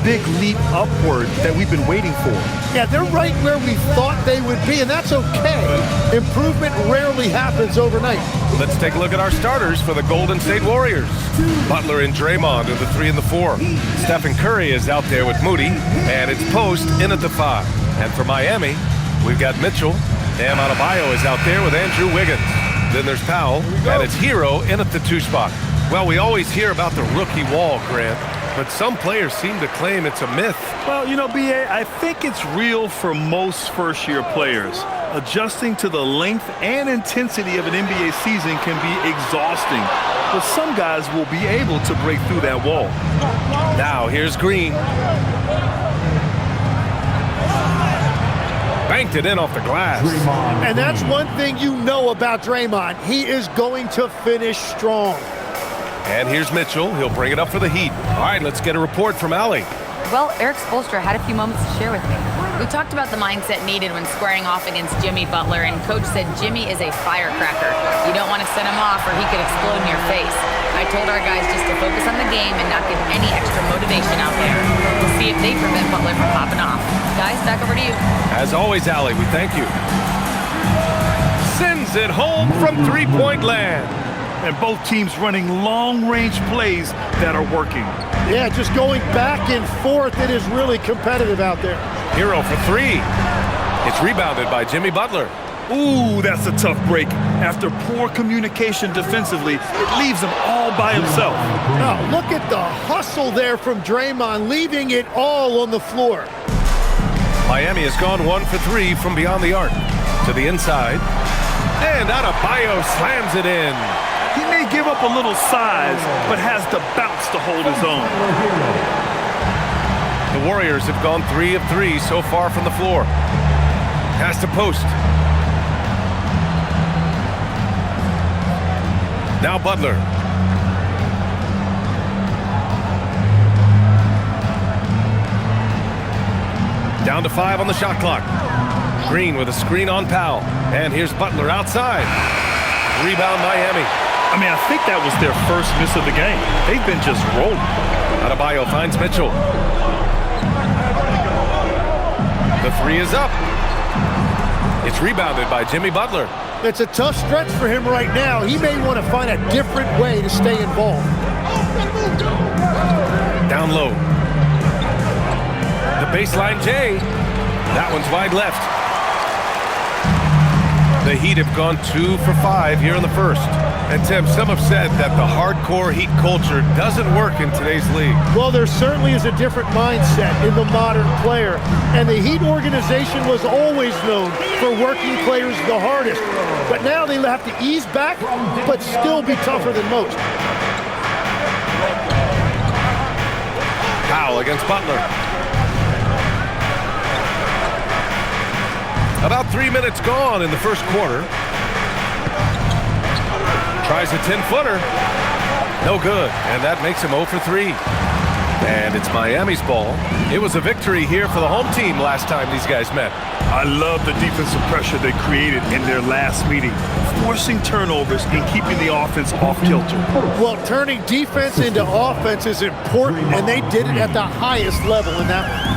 big leap upward that we've been waiting for. Yeah, they're right where we thought they would be, and that's okay. Improvement rarely happens overnight. Let's take a look at our starters for the Golden State Warriors. Butler and Draymond are the 3 and the 4. Stephen Curry is out there with Moody, and it's Post in at the 5. And for Miami, we've got Mitchell. Bam Adebayo is out there with Andrew Wiggins. Then there's Powell, and it's Hero in at the 2 spot. Well, we always hear about the rookie wall, Grant, but some players seem to claim it's a myth. Well, you know, B.A., I think it's real for most first-year players. Adjusting to the length and intensity of an NBA season can be exhausting, but some guys will be able to break through that wall. Now, here's Green. Banked it in off the glass. And that's one thing you know about Draymond. He is going to finish strong. And here's Mitchell. He'll bring it up for the Heat. All right, let's get a report from Allie. Well, Eric Spoelstra had a few moments to share with me. We talked about the mindset needed when squaring off against Jimmy Butler, and Coach said Jimmy is a firecracker. You don't want to set him off or he could explode in your face. I told our guys just to focus on the game and not give any extra motivation out there. We'll see if they prevent Butler from popping off. Guys, back over to you. As always, Allie, we thank you. Sends it home from three-point land. And both teams running long-range plays that are working. Yeah, just going back and forth. It is really competitive out there. Hero for 3. It's rebounded by Jimmy Butler. Ooh, that's a tough break. After poor communication defensively, it leaves him all by himself. Now, look at the hustle there from Draymond, leaving it all on the floor. Miami has gone 1 for 3 from beyond the arc. To the inside. And Adebayo slams it in. He may give up a little size, but has the bounce to hold his own. The Warriors have gone 3 of 3 so far from the floor. Pass to Post. Now Butler. Down to 5 on the shot clock. Green with a screen on Powell. And here's Butler outside. Rebound Miami. I mean, I think that was their first miss of the game. They've been just rolling. Adebayo finds Mitchell. The 3 is up. It's rebounded by Jimmy Butler. It's a tough stretch for him right now. He may want to find a different way to stay involved. Down low. The baseline J. That one's wide left. The Heat have gone 2 for 5 here in the first. And Tim, some have said that the hardcore Heat culture doesn't work in today's league. Well, there certainly is a different mindset in the modern player. And the Heat organization was always known for working players the hardest. But now they have to ease back, but still be tougher than most. Powell against Butler. About 3 minutes gone in the first quarter. Tries a 10-footer. No good. And that makes him 0 for 3. And it's Miami's ball. It was a victory here for the home team last time these guys met. I love the defensive pressure they created in their last meeting, forcing turnovers and keeping the offense off kilter. Well, turning defense into offense is important, and they did it at the highest level in that one.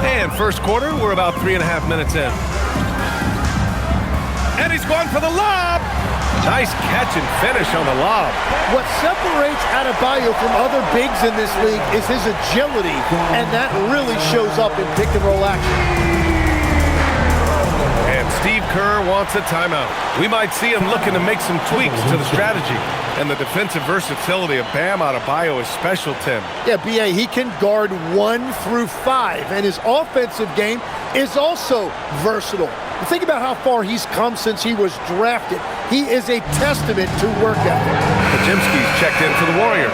And first quarter, we're about 3.5 minutes in. And he's going for the lob. Nice catch and finish on the lob. What separates Adebayo from other bigs in this league is his agility, and that really shows up in pick-and-roll action. And Steve Kerr wants a timeout. We might see him looking to make some tweaks to the strategy. And the defensive versatility of Bam Adebayo is special, Tim. Yeah, B.A., he can guard 1 through 5, and his offensive game is also versatile. Think about how far he's come since he was drafted. He is a testament to work ethic. Pajimski's checked in for the Warriors.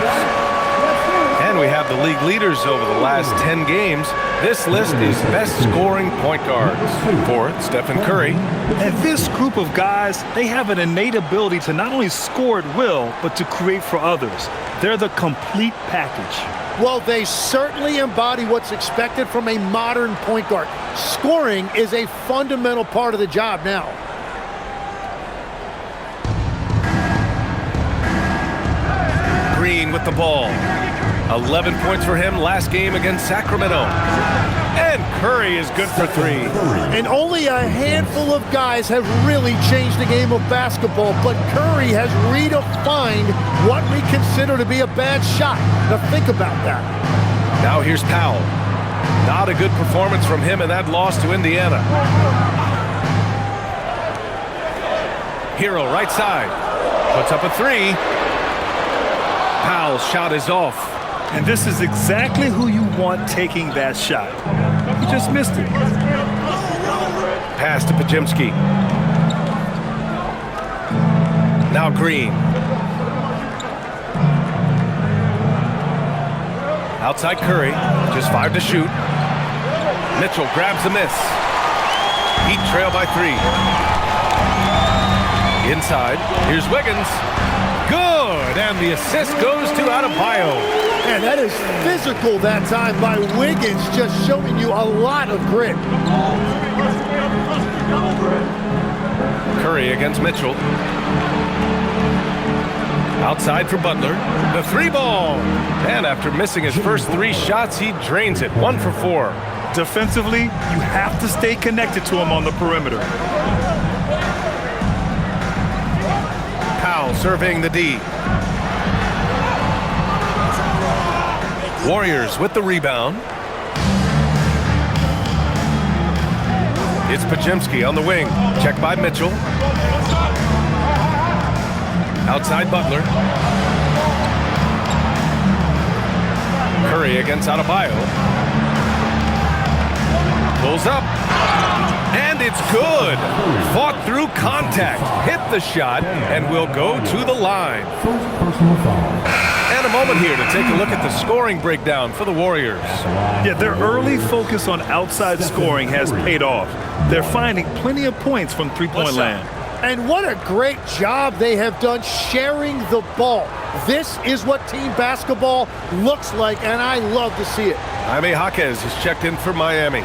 And we have the league leaders over the last 10 games. This list is best scoring point guards. For Stephen Curry. And this group of guys, they have an innate ability to not only score at will, but to create for others. They're the complete package. Well, they certainly embody what's expected from a modern point guard. Scoring is a fundamental part of the job now. Green Green with the ball. 11 points for him last game against Sacramento. And Curry is good for 3. And only a handful of guys have really changed the game of basketball, but Curry has redefined what we consider to be a bad shot. Now think about that. Now here's Powell. Not a good performance from him in that loss to Indiana. Hero right side. Puts up a 3. Powell's shot is off. And this is exactly who you want taking that shot. He just missed it. Pass to Pajemski. Now Green. Outside Curry. Just 5 to shoot. Mitchell grabs the miss. Heat trail by 3. Inside. Here's Wiggins. Good. And the assist goes to Adebayo. And that is physical that time by Wiggins, just showing you a lot of grit. Curry against Mitchell. Outside for Butler. The 3-ball. And after missing his first 3 shots, he drains it. 1 for 4. Defensively, you have to stay connected to him on the perimeter. Powell surveying the D. Warriors with the rebound. It's Pajemski on the wing. Checked by Mitchell. Outside Butler. Curry against Adebayo. Pulls up. And it's good. Fought through contact. Hit the shot and will go to the line. And a moment here to take a look at the scoring breakdown for the Warriors. Yeah, their early focus on outside scoring has paid off. They're finding plenty of points from three-point land. And what a great job they have done sharing the ball. This is what team basketball looks like, and I love to see it. Jaime Jaquez is checked in for Miami.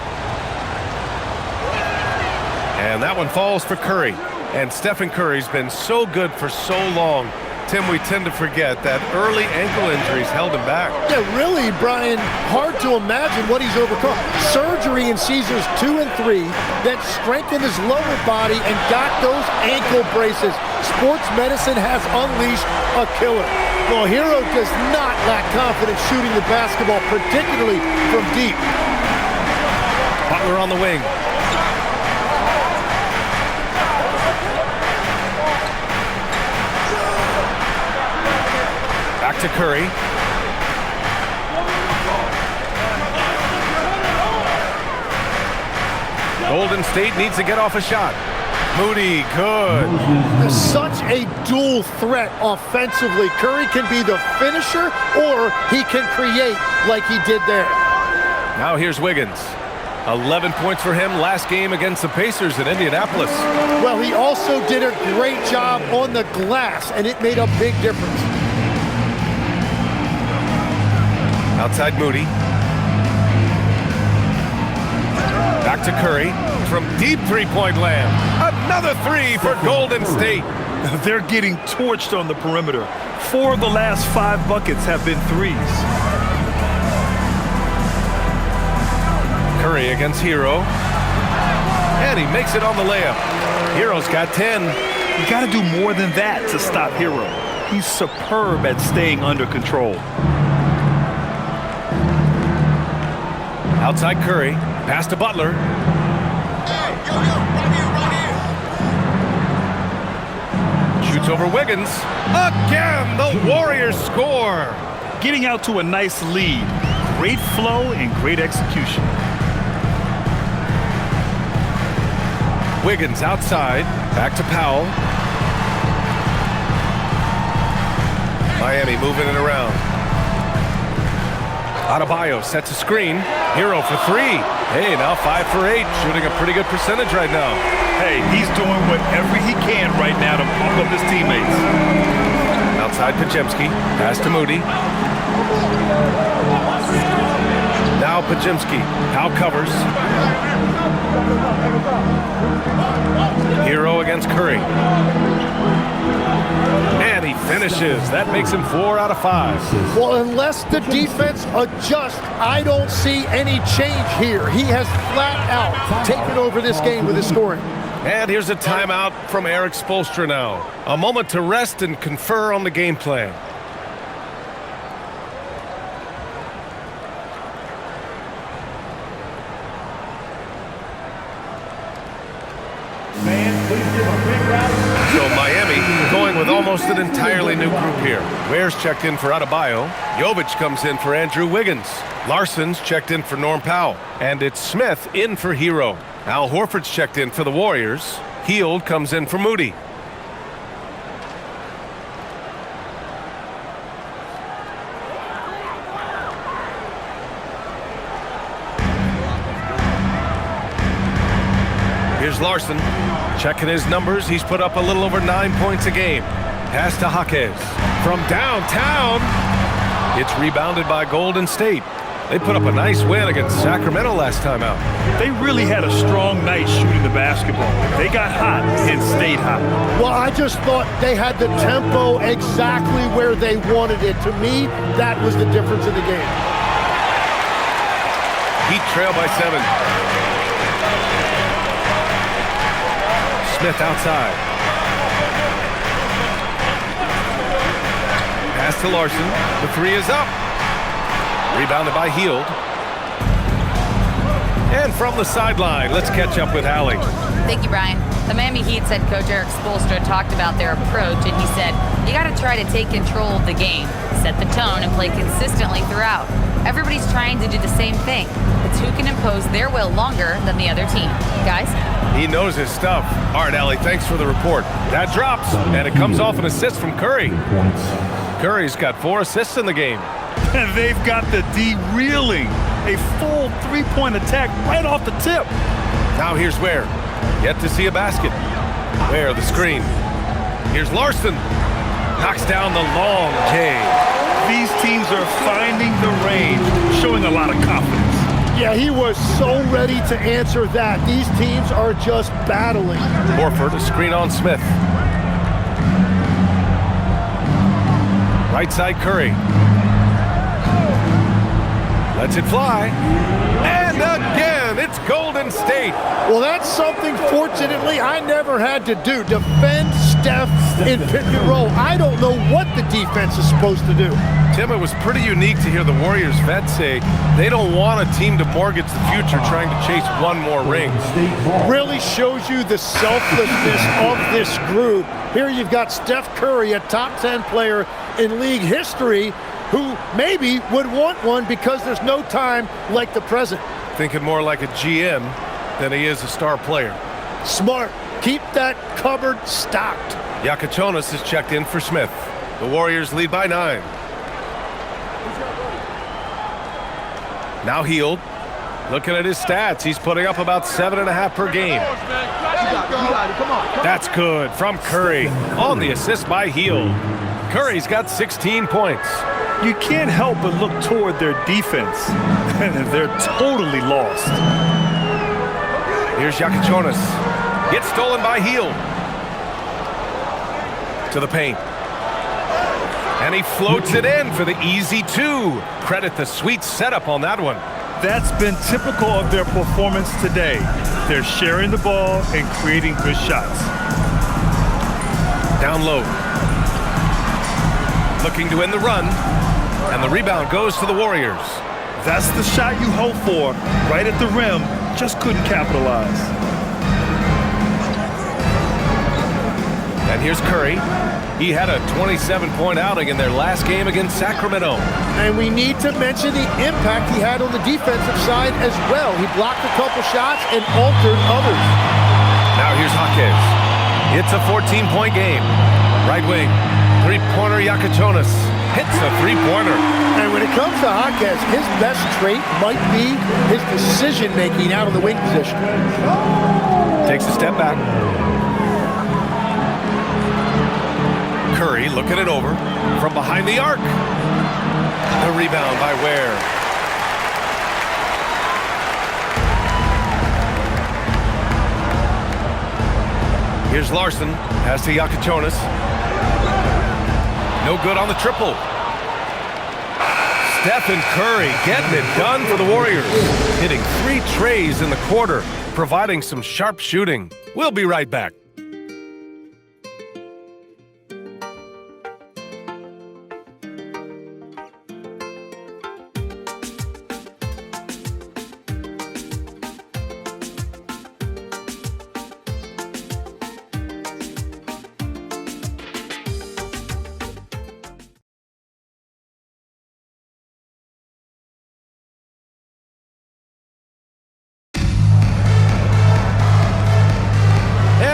And that one falls for Curry. And Stephen Curry's been so good for so long. Tim, we tend to forget that early ankle injuries held him back. Yeah, really, Brian, hard to imagine what he's overcome. Surgery in seasons 2 and 3, then strengthened his lower body and got those ankle braces. Sports medicine has unleashed a killer. Well, Hero does not lack confidence shooting the basketball, particularly from deep. Butler on the wing. Back to Curry. Golden State needs to get off a shot. Moody, good. Such a dual threat offensively. Curry can be the finisher or he can create like he did there. Now here's Wiggins. 11 points for him last game against the Pacers in Indianapolis. Well, he also did a great job on the glass, and it made a big difference. Outside Moody. Back to Curry from deep three-point land. Another 3 for Golden State. They're getting torched on the perimeter. 4 of the last 5 buckets have been threes. Curry against Hero. And he makes it on the layup. Hero's got 10. You got to do more than that to stop Hero. He's superb at staying under control. Outside Curry, pass to Butler. Shoots over Wiggins. Again, the Warriors score. Getting out to a nice lead. Great flow and great execution. Wiggins outside, back to Powell. Miami moving it around. Adebayo sets a screen. Hero for 3. Hey, now 5 for 8. Shooting a pretty good percentage right now. Hey, he's doing whatever he can right now to pump up his teammates. Outside Pajemski. Pass to Moody. Now Pajemski. Powell covers. Hero against Curry. And he finishes. That makes him 4 out of 5. Well, unless the defense adjusts, I don't see any change here. He has flat out taken over this game with his scoring. And here's a timeout from Eric Spoelstra now. A moment to rest and confer on the game plan. So Miami going with almost an entirely new group here. Ware's checked in for Adebayo. Jovic comes in for Andrew Wiggins. Larson's checked in for Norm Powell. And it's Smith in for Hero. Al Horford's checked in for the Warriors. Hield comes in for Moody. Here's Larson. Checking his numbers. He's put up a little over 9 points a game. Pass to Jaquez. From downtown. It's rebounded by Golden State. They put up a nice win against Sacramento last time out. They really had a strong night shooting the basketball. They got hot and stayed hot. Well, I just thought they had the tempo exactly where they wanted it. To me, that was the difference in the game. Heat trail by 7. Smith outside. Pass to Larson. The 3 is up. Rebounded by Hield. And from the sideline, let's catch up with Allie. Thank you, Brian. The Miami Heat's head coach Eric Spoelstra talked about their approach, and he said, you got to try to take control of the game, set the tone, and play consistently throughout. Everybody's trying to do the same thing. It's who can impose their will longer than the other team. Guys? He knows his stuff. All right, Allie, thanks for the report. That drops, and it comes off an assist from Curry. Curry's got 4 assists in the game. And they've got the D reeling. A full 3-point attack right off the tip. Now here's Ware. Yet to see a basket. Ware, the screen. Here's Larson. Knocks down the long J. These teams are finding the range, showing a lot of confidence. Yeah, he was so ready to answer that. These teams are just battling. Horford, a screen on Smith. Right side Curry. Lets it fly. And again, it's Golden State. Well, that's something, fortunately, I never had to do. Defend Steph in pick and roll. I don't know what the defense is supposed to do. Tim, it was pretty unique to hear the Warriors vets say they don't want a team to mortgage the future trying to chase one more ring. Really shows you the selflessness of this group. Here you've got Steph Curry, a top 10 player in league history, who maybe would want one because there's no time like the present. Thinking more like a GM than he is a star player. Smart. Keep that cupboard stocked. Yakachonis is checked in for Smith. The Warriors lead by 9. Now Hield. Looking at his stats, he's putting up about 7.5 per game. That's good from Curry on the assist by Hield. Curry's got 16 points. You can't help but look toward their defense. They're totally lost. Here's Yakachonis. Gets stolen by Hield. To the paint. And he floats it in for the easy 2. Credit the sweet setup on that one. That's been typical of their performance today. They're sharing the ball and creating good shots. Down low. Looking to end the run. And the rebound goes to the Warriors. That's the shot you hope for. Right at the rim. Just couldn't capitalize. And here's Curry. He had a 27-point outing in their last game against Sacramento. And we need to mention the impact he had on the defensive side as well. He blocked a couple shots and altered others. Now here's Jaquez. It's a 14-point game. Right wing. 3-pointer Yakachonis. Hits a 3-pointer. And when it comes to Jaquez, his best trait might be his decision-making out of the wing position. Takes a step back. Curry looking it over from behind the arc. The rebound by Ware. Here's Larson. Pass to Yakachonis. No good on the triple. Stephen Curry getting it done for the Warriors. Hitting 3 trays in the quarter, providing some sharp shooting. We'll be right back.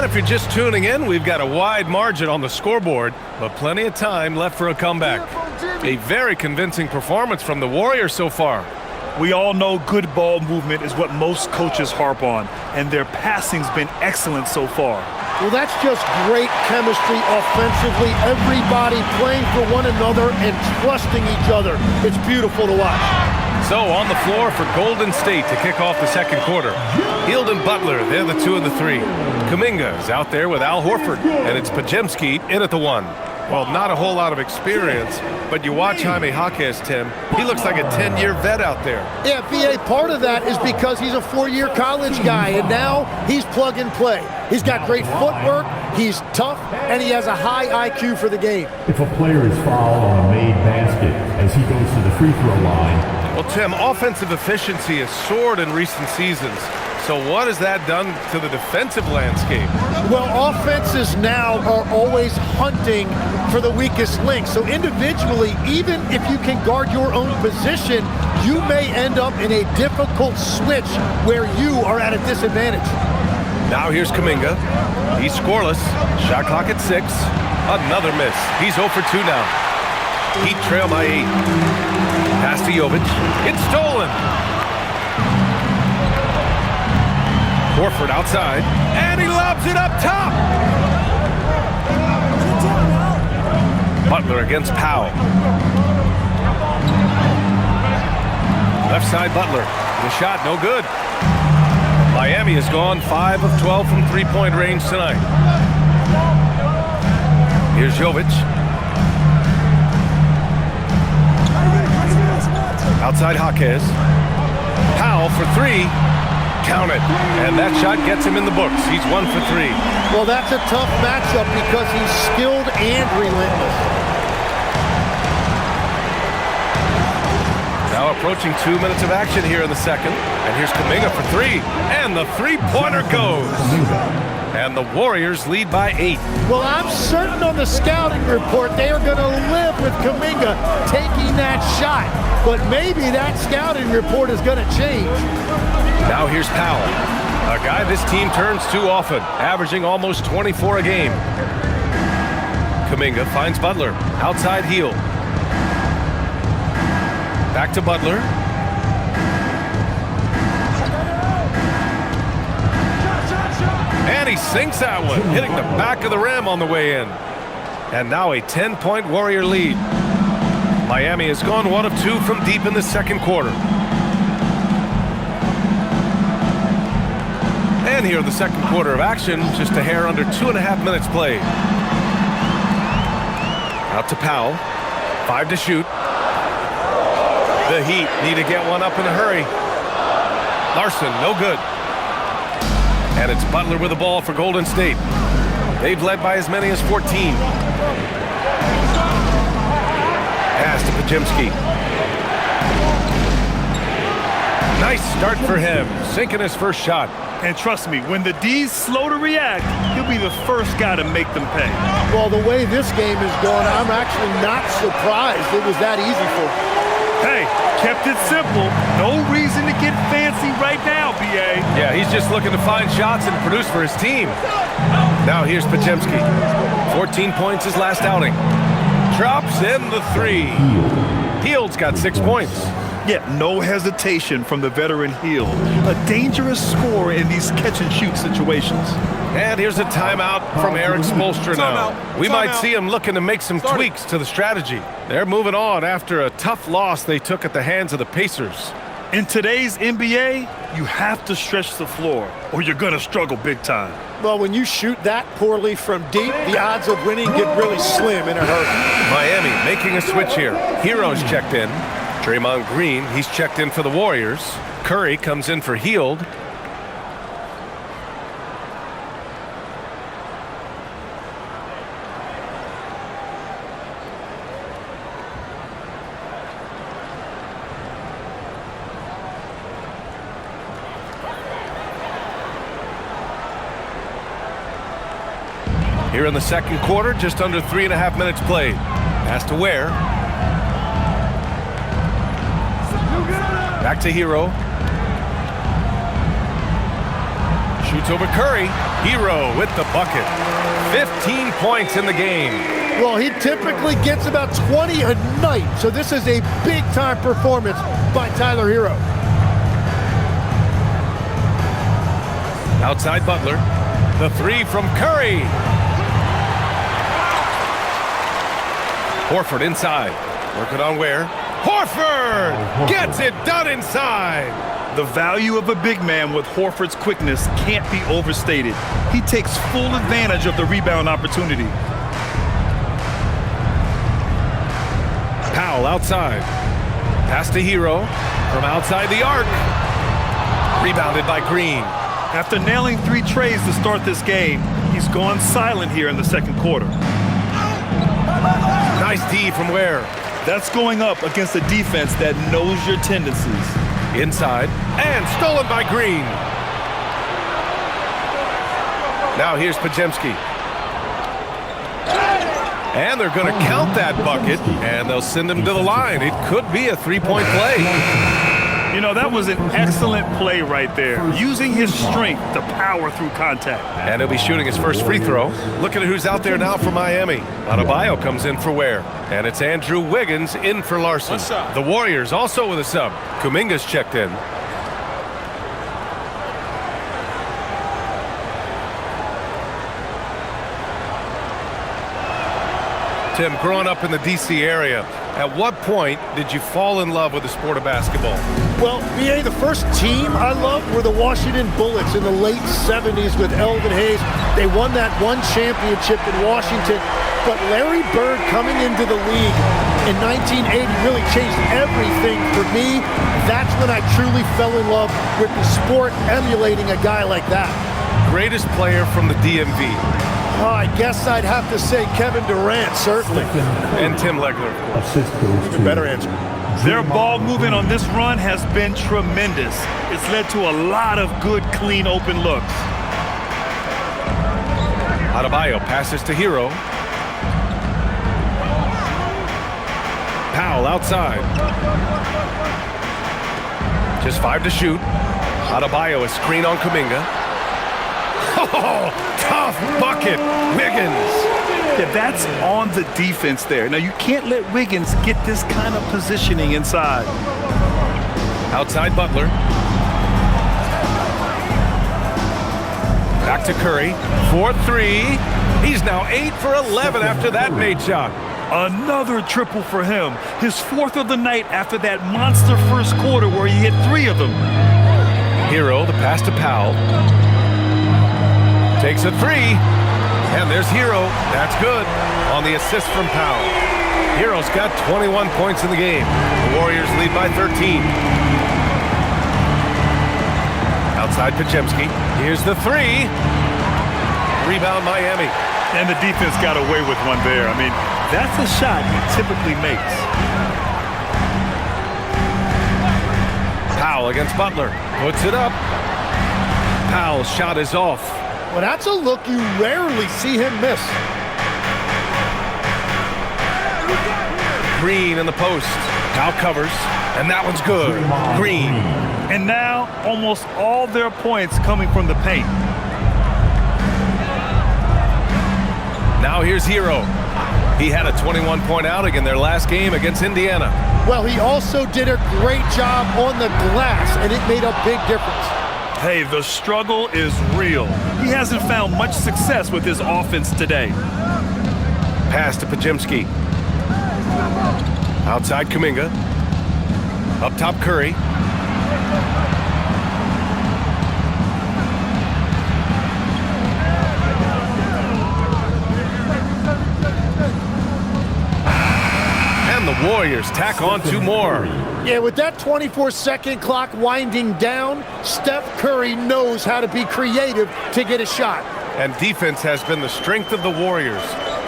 If you're just tuning in, we've got a wide margin on the scoreboard, but plenty of time left for a comeback. A very convincing performance from the Warriors so far. We all know good ball movement is what most coaches harp on, and their passing's been excellent so far. Well, that's just great chemistry offensively. Everybody playing for one another and trusting each other. It's beautiful to watch. So on the floor for Golden State to kick off the second quarter. Hield and Butler, they're the 2 and the 3. Kuminga is out there with Al Horford, and it's Podziemski in at the 1. Well, not a whole lot of experience, but you watch Jaime Jaquez, Tim. He looks like a 10-year vet out there. Yeah, BA, part of that is because he's a 4-year college guy, and now he's plug and play. He's got great footwork, he's tough, and he has a high IQ for the game. If a player is fouled on a made basket as he goes to the free throw line. Well, Tim, offensive efficiency has soared in recent seasons. So what has that done to the defensive landscape? Well, offenses now are always hunting for the weakest link. So individually, even if you can guard your own position, you may end up in a difficult switch where you are at a disadvantage. Now here's Kuminga. He's scoreless. Shot clock at 6. Another miss. He's 0 for 2 now. Heat trail by 8. Pass to Jovic. It's stolen. Horford outside, and he lobs it up top. Butler against Powell. Left side Butler. The shot no good. Miami has gone 5 of 12 from three-point range tonight. Here's Jovic. Outside Jaquez. Powell for 3. Count it. And that shot gets him in the books. He's 1 for 3. Well, that's a tough matchup because he's skilled and relentless. Now approaching 2 minutes of action here in the second. And here's Kuminga for 3. And the three-pointer goes. And the Warriors lead by 8. Well, I'm certain on the scouting report they are going to live with Kuminga taking that shot. But maybe that scouting report is going to change. Now here's Powell, a guy this team turns to often, averaging almost 24 a game. Kuminga finds Butler, outside heel. Back to Butler. And he sinks that one, hitting the back of the rim on the way in. And now a 10-point Warrior lead. Miami has gone 1 of 2 from deep in the second quarter. And here in the second quarter of action, just a hair under 2.5 minutes played. Out to Powell. 5 to shoot. The Heat need to get one up in a hurry. Larson, no good. And it's Butler with the ball for Golden State. They've led by as many as 14. Pass to Podziemski. Nice start for him, sinking his first shot. And trust me, when the D's slow to react, he'll be the first guy to make them pay. Well, the way this game is going, I'm actually not surprised it was that easy for him. Hey, kept it simple. No reason to get fancy right now, B.A. Yeah, he's just looking to find shots and produce for his team. Now here's Podziemski. 14 points his last outing. Drops in the 3. Hield's got 6 points. Yeah, no hesitation from the veteran Hield. A dangerous scorer in these catch-and-shoot situations. And here's a timeout from Eric Spoelstra now. We might see him looking to make some tweaks to the strategy. They're moving on after a tough loss they took at the hands of the Pacers. In today's NBA, you have to stretch the floor or you're going to struggle big time. Well, when you shoot that poorly from deep, the odds of winning get really slim in a hurry. Miami making a switch here. Hero's checked in. Draymond Green, he's checked in for the Warriors. Curry comes in for Hield. Here in the second quarter, just under 3.5 minutes played. Pass to Ware. Back to Hero. Shoots over Curry. Hero with the bucket. 15 points in the game. Well, he typically gets about 20 a night, so this is a big-time performance by Tyler Hero. Outside Butler. The three from Curry. Horford inside. Working on Ware. Horford gets it done inside. The value of a big man with Horford's quickness can't be overstated. He takes full advantage of the rebound opportunity. Powell outside. Pass to Hero from outside the arc. Rebounded by Green. After nailing 3 trays to start this game, he's gone silent here in the second quarter. Nice D from Ware. That's going up against a defense that knows your tendencies. Inside and stolen by Green. Now here's Podziemski. And they're going to count that bucket, and they'll send him to the line. It could be a 3-point play. You know, that was an excellent play right there, using his strength to power through contact. And he'll be shooting his first free throw. Looking at who's out there now for Miami. Adebayo comes in for Ware. And it's Andrew Wiggins in for Larson. The Warriors also with a sub. Kuminga's checked in. Tim, growing up in the D.C. area, at what point did you fall in love with the sport of basketball? Well, BA, the first team I loved were the Washington Bullets in the late 70s with Elvin Hayes. They won that one championship in Washington. But Larry Bird coming into the league in 1980 really changed everything for me. That's when I truly fell in love with the sport, emulating a guy like that. Greatest player from the DMV? Oh, I guess I'd have to say Kevin Durant, certainly. And Tim Legler, of course. Better answer. Their ball movement on this run has been tremendous. It's led to a lot of good, clean, open looks. Adebayo passes to Hero. Powell outside. Just 5 to shoot. Adebayo a screen on Kuminga. Oh, tough bucket. Wiggins. Yeah, that's on the defense there. Now, you can't let Wiggins get this kind of positioning inside. Outside Butler. Back to Curry. 4-3. He's now 8 for 11 after that made shot. Another triple for him. His 4th of the night after that monster first quarter where he hit 3 of them. Hero, the pass to Powell. Takes a 3. And there's Hero. That's good. On the assist from Powell. Hero's got 21 points in the game. The Warriors lead by 13. Outside Podziemski. Here's the 3. Rebound Miami. And the defense got away with one there. I mean, that's a shot he typically makes. Powell against Butler. Puts it up. Powell's shot is off. Well, that's a look you rarely see him miss. Green in the post. Powell covers. And that one's good. Green. And now, almost all their points coming from the paint. Now here's Hero. He had a 21-point outing in their last game against Indiana. Well, he also did a great job on the glass, and it made a big difference. Hey, the struggle is real. He hasn't found much success with his offense today. Pass to Podziemski. Outside Kuminga. Up top Curry. And the Warriors tack on 2 more. Yeah, with that 24-second clock winding down, Steph Curry knows how to be creative to get a shot. And defense has been the strength of the Warriors.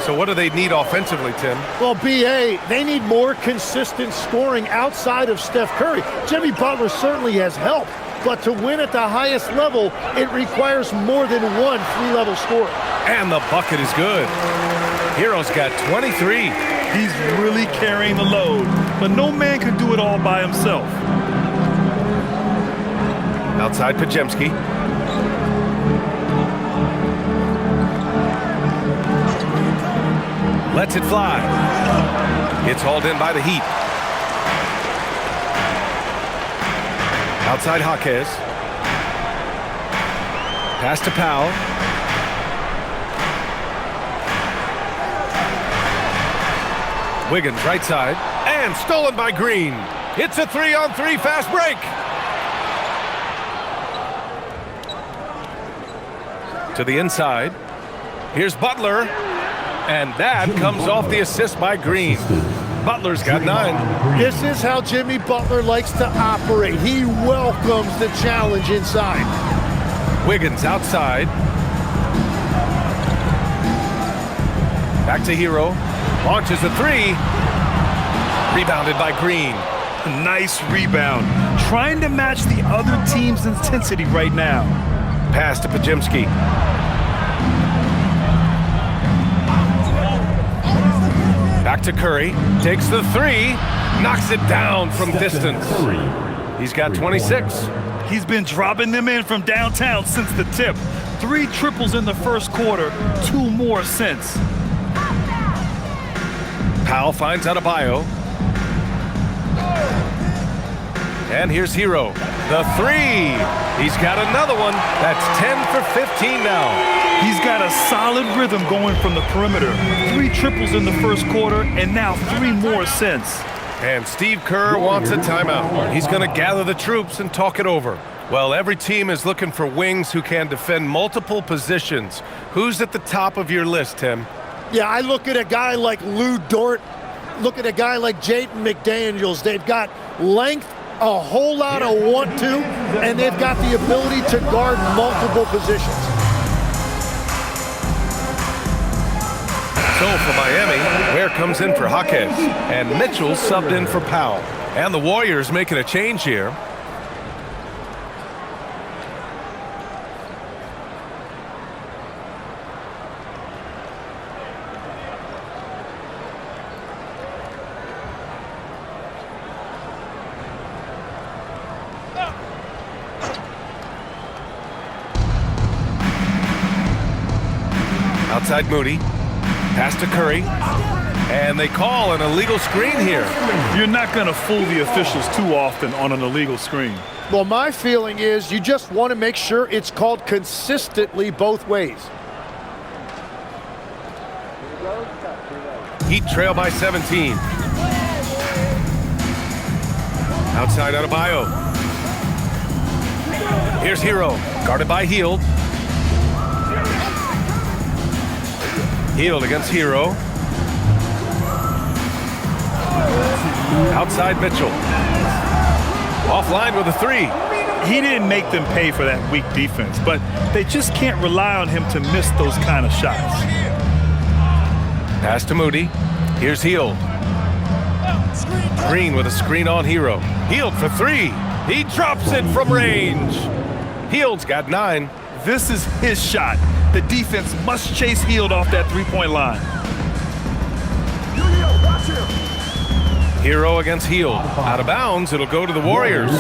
So what do they need offensively, Tim? Well, B.A., they need more consistent scoring outside of Steph Curry. Jimmy Butler certainly has helped, but to win at the highest level, it requires more than one three-level scorer. And the bucket is good. Hero's got 23. He's really carrying the load, but no man can do it all by himself. Outside Pajemski. Lets it fly. It's hauled in by the Heat. Outside Jaquez. Pass to Powell. Wiggins right side. And stolen by Green. It's a 3-on-3 fast break. To the inside. Here's Butler. And that comes off the assist by Green. Butler's got 9. This is how Jimmy Butler likes to operate. He welcomes the challenge inside. Wiggins outside. Back to Hero. Launches a 3. Rebounded by Green. Nice rebound. Trying to match the other team's intensity right now. Pass to Pajemski. Back to Curry. Takes the 3. Knocks it down from distance. He's got 26. He's been dropping them in from downtown since the tip. 3 triples in the first quarter, 2 more since. Powell finds Adebayo. And here's Hero. The 3. He's got another one. That's 10 for 15 now. He's got a solid rhythm going from the perimeter. 3 triples in the first quarter, and now 3 more since. And Steve Kerr wants a timeout. He's going to gather the troops and talk it over. Well, every team is looking for wings who can defend multiple positions. Who's at the top of your list, Tim? Yeah, I look at a guy like Lou Dort, look at a guy like Jaden McDaniels. They've got length, a whole lot of want-to, and they've got the ability to guard multiple positions. So for Miami, Ware comes in for Jaquez, and Mitchell subbed in for Powell. And the Warriors making a change here. Outside Moody. Pass to Curry. And they call an illegal screen here. You're not going to fool the officials too often on an illegal screen. Well, my feeling is you just want to make sure it's called consistently both ways. Heat trail by 17. Outside Adebayo. Here's Hero. Guarded by Hield. Hield against Hero. Outside Mitchell. Offline with a 3. He didn't make them pay for that weak defense, but they just can't rely on him to miss those kind of shots. Pass to Moody. Here's Hield. Green with a screen on Hero. Hield for 3. He drops it from range. Hield's got 9. This is his shot. The defense must chase Hield off that three-point line. Hero against Hield. Out of bounds, it'll go to the Warriors.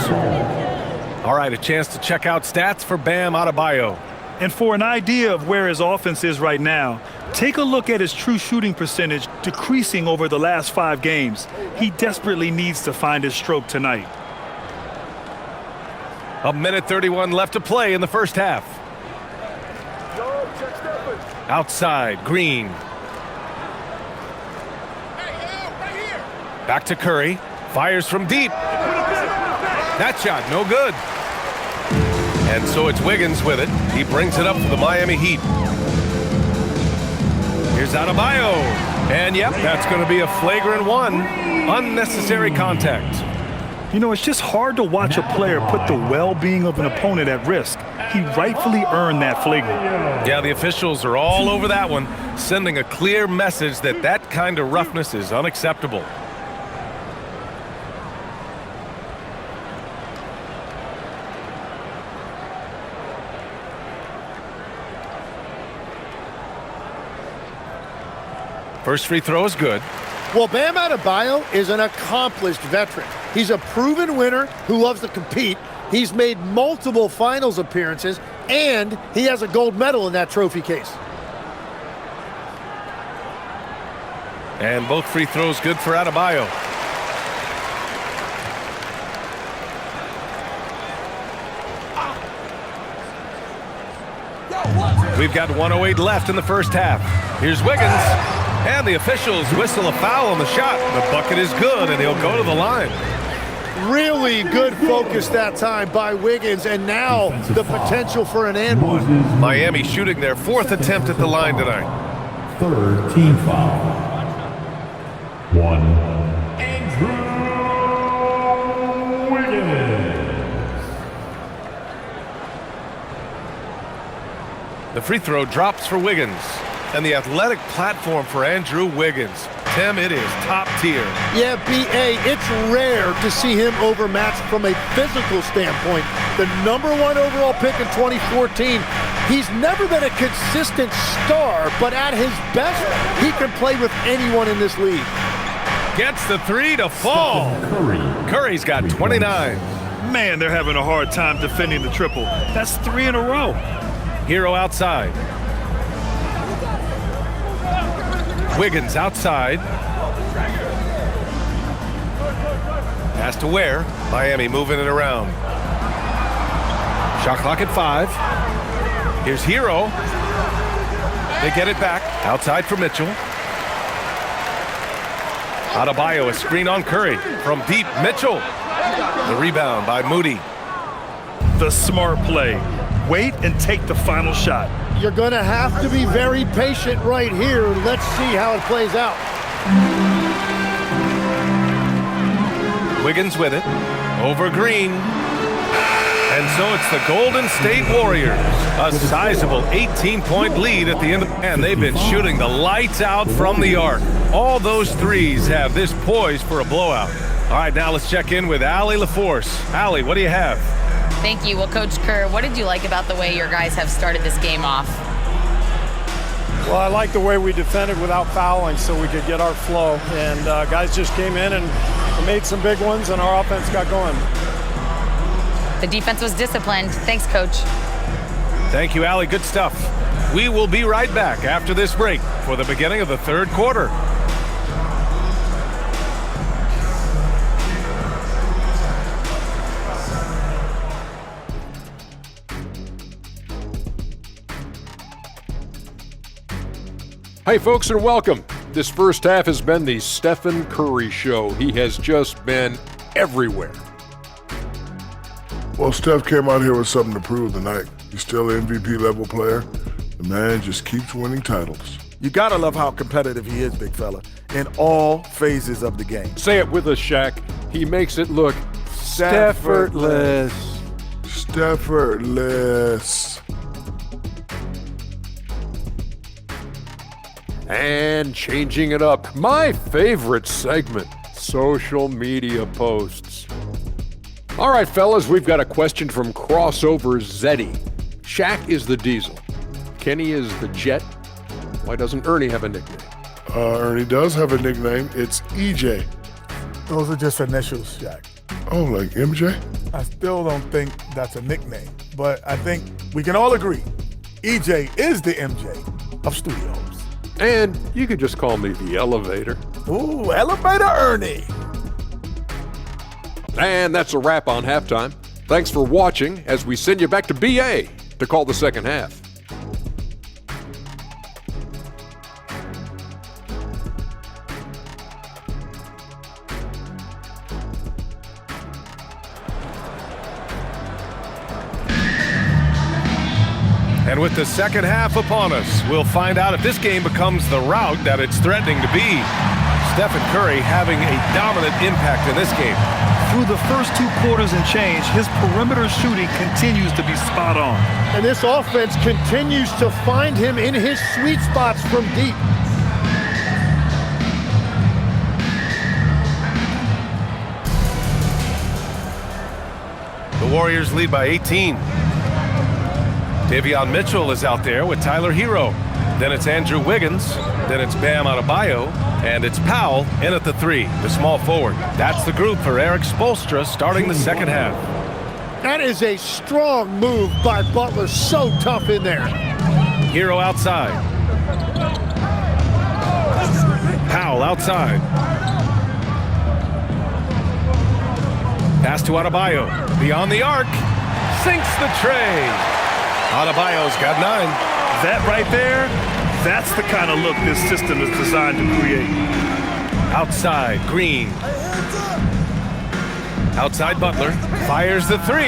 All right, a chance to check out stats for Bam Adebayo. And for an idea of where his offense is right now, take a look at his true shooting percentage decreasing over the last 5 games. He desperately needs to find his stroke tonight. 1:31 left to play in the first half. Outside, Green. Back to Curry. Fires from deep. That shot, no good. And so it's Wiggins with it. He brings it up for the Miami Heat. Here's Adebayo. And yep, that's going to be a flagrant one. Unnecessary contact. You know, it's just hard to watch a player put the well-being of an opponent at risk. He rightfully earned that flagrant. Yeah, the officials are all over that one, sending a clear message that that kind of roughness is unacceptable. First free throw is good. Well, Bam Adebayo is an accomplished veteran. He's a proven winner who loves to compete. He's made multiple finals appearances, and he has a gold medal in that trophy case. And both free throws good for Adebayo. We've got 1:08 left in the first half. Here's Wiggins. And the officials whistle a foul on the shot. The bucket is good, and he'll go to the line. Really good focus that time by Wiggins, and now the potential for an and one. Miami shooting their fourth attempt at the line tonight. Third team foul. One. Andrew Wiggins. The free throw drops for Wiggins. And the athletic platform for Andrew Wiggins. Tim, it is top tier. Yeah, B.A., it's rare to see him overmatched from a physical standpoint. The #1 overall pick in 2014. He's never been a consistent star, but at his best, he can play with anyone in this league. Gets the three to fall. Curry's got 29. Man, they're having a hard time defending the triple. That's 3 in a row. Hero outside. Wiggins outside. Pass to Ware. Miami moving it around. Shot clock at 5. Here's Hero. They get it back. Outside for Mitchell. Adebayo, a screen on Curry. From deep, Mitchell. The rebound by Moody. The smart play. Wait and take the final shot. You're going to have to be very patient right here. Let's see how it plays out. Wiggins with it. Over Green. And so it's the Golden State Warriors. A sizable 18-point lead at the end. And they've been shooting the lights out from the arc. All those threes have this poised for a blowout. All right, now let's check in with Allie LaForce. Allie, what do you have? Thank you. Well, Coach Kerr, what did you like about the way your guys have started this game off? Well, I like the way we defended without fouling so we could get our flow. And guys just came in and made some big ones, and our offense got going. The defense was disciplined. Thanks, Coach. Thank you, Allie. Good stuff. We will be right back after this break for the beginning of the third quarter. Hey folks, and welcome. This first half has been the Stephen Curry show. He has just been everywhere. Well, Steph came out here with something to prove tonight. He's still an MVP level player. The man just keeps winning titles. You gotta love how competitive he is, big fella, in all phases of the game. Say it with us, Shaq. He makes it look Steffortless. Steffortless. And changing it up, my favorite segment, social media posts. All right, fellas, we've got a question from Crossover Zeddy. Shaq is the Diesel. Kenny is the Jet. Why doesn't Ernie have a nickname? Ernie does have a nickname. It's EJ. Those are just initials, Shaq. Oh, like MJ? I still don't think that's a nickname, but I think we can all agree EJ is the MJ of studios. And you could just call me the Elevator. Ooh, Elevator Ernie. And that's a wrap on halftime. Thanks for watching as we send you back to BA to call the second half. And with the second half upon us, we'll find out if this game becomes the rout that it's threatening to be. Stephen Curry having a dominant impact in this game. Through the first 2 quarters and change, his perimeter shooting continues to be spot on. And this offense continues to find him in his sweet spots from deep. The Warriors lead by 18. Davion Mitchell is out there with Tyler Hero. Then it's Andrew Wiggins. Then it's Bam Adebayo. And it's Powell in at the 3, the small forward. That's the group for Eric Spoelstra starting the second half. That is a strong move by Butler. So tough in there. Hero outside. Powell outside. Pass to Adebayo. Beyond the arc. Sinks the tray. Adebayo's got 9. That right there, that's the kind of look this system is designed to create. Outside, Green. Outside Butler. Fires the 3.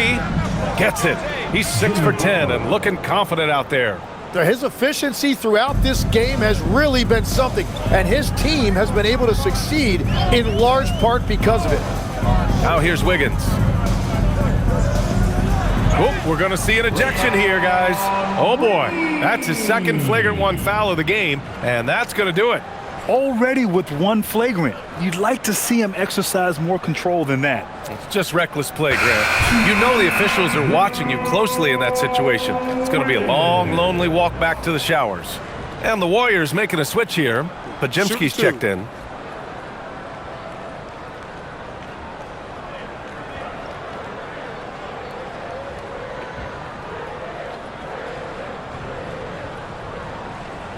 Gets it. He's 6 for 10 and looking confident out there. His efficiency throughout this game has really been something, and his team has been able to succeed in large part because of it. Now here's Wiggins. Oh, we're going to see an ejection here, guys. Oh, boy. That's his second flagrant 1 foul of the game, and that's going to do it. Already with 1 flagrant. You'd like to see him exercise more control than that. It's just reckless play, Grant. You know the officials are watching you closely in that situation. It's going to be a long, lonely walk back to the showers. And the Warriors making a switch here, but Jimsky's checked in.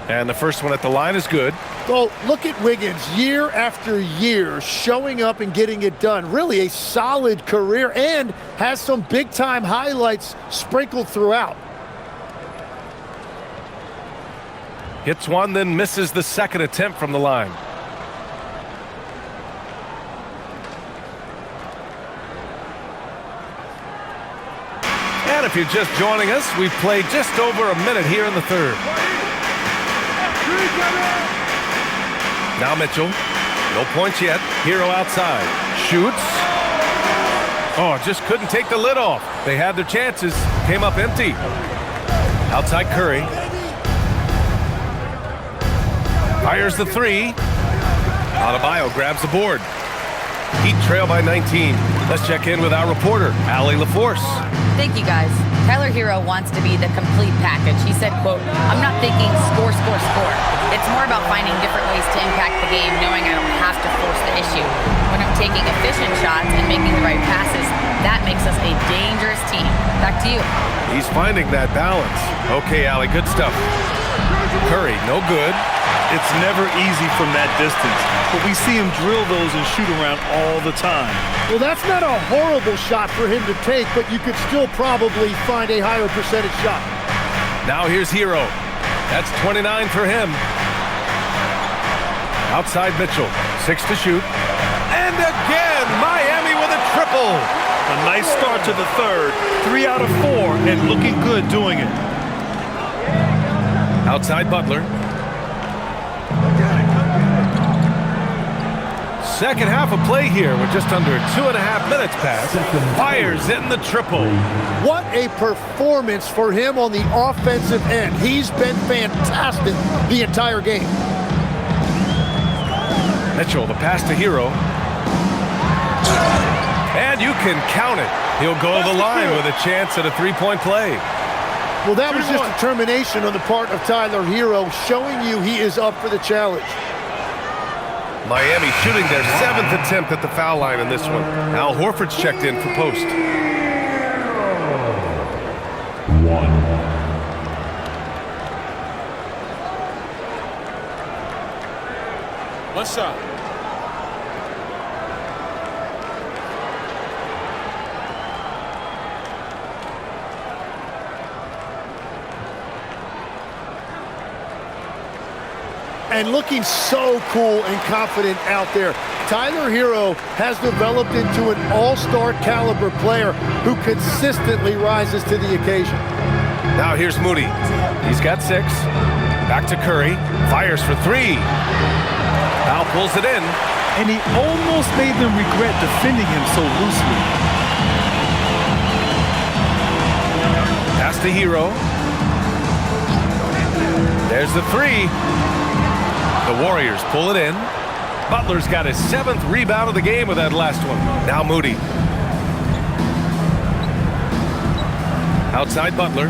And the first one at the line is good. Well, look at Wiggins year after year showing up and getting it done. Really a solid career and has some big-time highlights sprinkled throughout. Hits one, then misses the second attempt from the line. And if you're just joining us, we've played just over a minute here in the third. Now Mitchell. No points yet. Hero outside. Shoots. Oh, just couldn't take the lid off. They had their chances. Came up empty. Outside Curry. Fires the 3. Adebayo grabs the board. Heat trail by 19. Let's check in with our reporter, Allie LaForce. Thank you, guys. Tyler Hero wants to be the complete package. He said, quote, "I'm not thinking score, score, score. It's more about finding different ways to impact the game, knowing I don't have to force the issue. When I'm taking efficient shots and making the right passes, that makes us a dangerous team." Back to you. He's finding that balance. Okay, Allie, good stuff. Curry, no good. It's never easy from that distance, but we see him drill those and shoot around all the time. Well, that's not a horrible shot for him to take, but you could still probably find a higher percentage shot. Now here's Hero. That's 29 for him. Outside Mitchell. 6 to shoot. And again, Miami with a triple. A nice start to the third. 3 out of 4 and looking good doing it. Outside Butler. Second half of play here with just under 2.5 minutes passed. Fires in the triple. What a performance for him on the offensive end. He's been fantastic the entire game. Mitchell, the pass to Hero. And you can count it. He'll go to the line with a chance at a 3-point play. Well, that was just determination on the part of Tyler Hero, showing you he is up for the challenge. Miami shooting their 7th attempt at the foul line in this one. Al Horford's checked in for post. 1. One shot. And looking so cool and confident out there. Tyler Hero has developed into an all-star caliber player who consistently rises to the occasion. Now here's Moody. He's got 6. Back to Curry. Fires for 3. Now pulls it in. And he almost made them regret defending him so loosely. Pass to Hero. There's the 3. The Warriors pull it in. Butler's got his 7th rebound of the game with that last one. Now Moody. Outside Butler.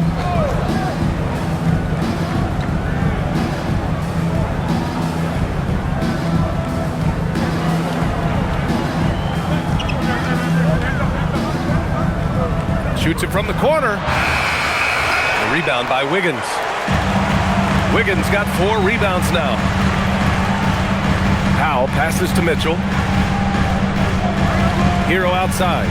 Shoots it from the corner. A rebound by Wiggins. Wiggins got 4 rebounds now. Powell passes to Mitchell. Hero outside.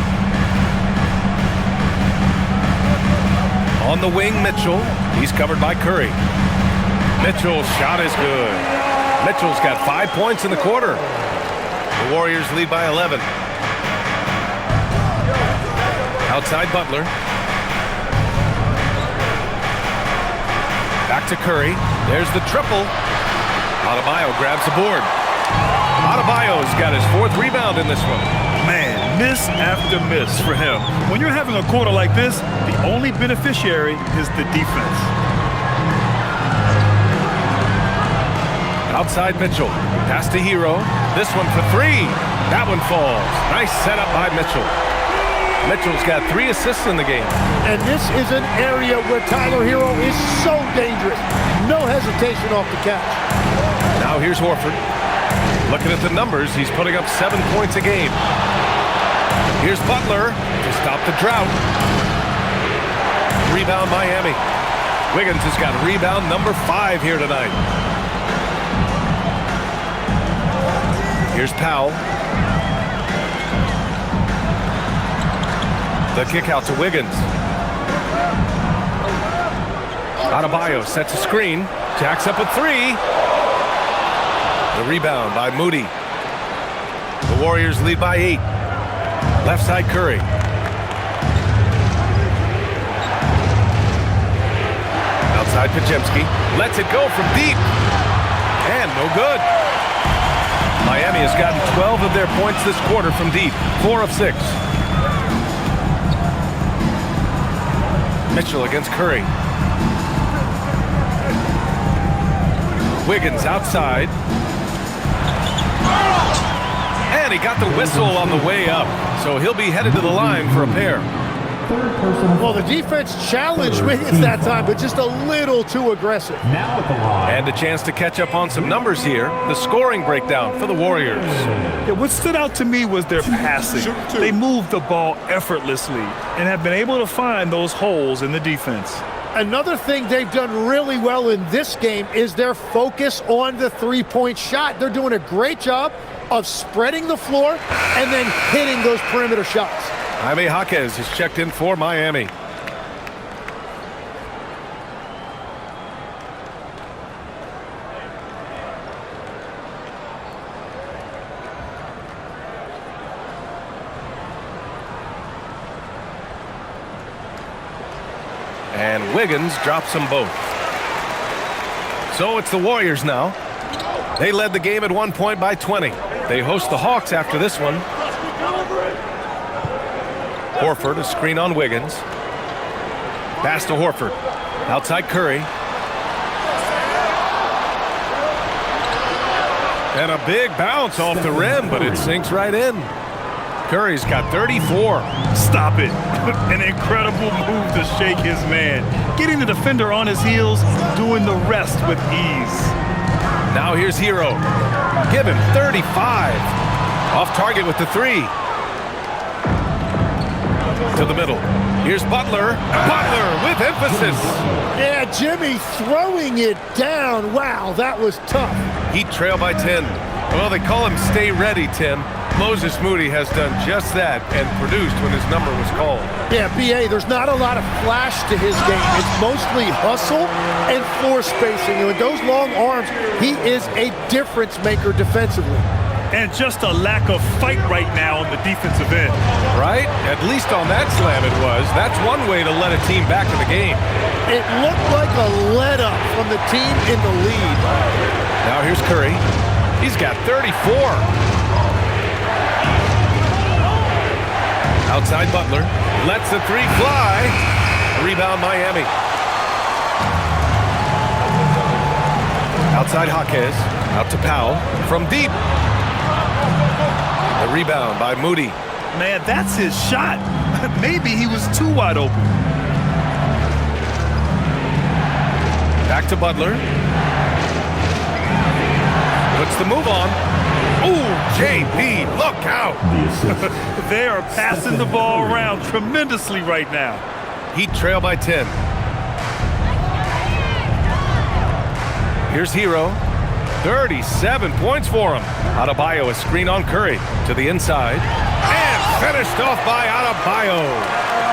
On the wing, Mitchell. He's covered by Curry. Mitchell's shot is good. Mitchell's got 5 points in the quarter. The Warriors lead by 11. Outside Butler. Back to Curry. There's the triple. Adebayo grabs the board. Adebayo's got his 4th rebound in this one. Man, miss after miss for him. When you're having a quarter like this, the only beneficiary is the defense. Outside Mitchell. Pass to Hero. This one for 3. That one falls. Nice setup by Mitchell. Mitchell's got 3 assists in the game. And this is an area where Tyler Hero is so dangerous. No hesitation off the catch. Now here's Horford. Looking at the numbers, he's putting up 7 points a game. Here's Butler to stop the drought. Rebound Miami. Wiggins has got rebound number 5 here tonight. Here's Powell. The kick out to Wiggins. Adebayo sets a screen. Jacks up a 3. The rebound by Moody. The Warriors lead by 8. Left side Curry. Outside Podziemski. Lets it go from deep. And no good. Miami has gotten 12 of their points this quarter from deep. 4 of 6. Mitchell against Curry. Wiggins outside. And he got the whistle on the way up. So he'll be headed to the line for a pair. Well, the defense challenged Wiggins that time, but just a little too aggressive. Now at the line. And a chance to catch up on some numbers here. The scoring breakdown for the Warriors. Yeah, what stood out to me was their passing. They moved the ball effortlessly and have been able to find those holes in the defense. Another thing they've done really well in this game is their focus on the three-point shot. They're doing a great job of spreading the floor and then hitting those perimeter shots. Jaime Jaquez has checked in for Miami. And Wiggins drops them both. So it's the Warriors now. They led the game at one point by 20. They host the Hawks after this one. Horford, a screen on Wiggins. Pass to Horford. Outside Curry. And a big bounce off the rim, but it sinks right in. Curry's got 34. Stop it. An incredible move to shake his man. Getting the defender on his heels, doing the rest with ease. Now here's Hero. Give him 35. Off target with the 3. To the middle. Here's Butler. Butler with emphasis. Yeah, Jimmy throwing it down. Wow, that was tough. Heat trail by 10. Well, they call him Stay Ready, Tim. Moses Moody has done just that and produced when his number was called. Yeah, B.A., there's not a lot of flash to his game. It's mostly hustle and floor spacing. And with those long arms, he is a difference maker defensively. And just a lack of fight right now on the defensive end. Right? At least on that slam it was. That's one way to let a team back in the game. It looked like a let-up from the team in the lead. Now here's Curry. He's got 34. Outside Butler. Lets the three fly. Rebound Miami. Outside Jaquez. Out to Powell. From deep. The rebound by Moody. Man, that's his shot. Maybe he was too wide open. Back to Butler. Puts the move on. Ooh, JB, look out. They are passing the ball around tremendously right now. Heat trail by 10. Here's Hero. 37 points for him. Adebayo, a screen on Curry. To the inside. And finished off by Adebayo.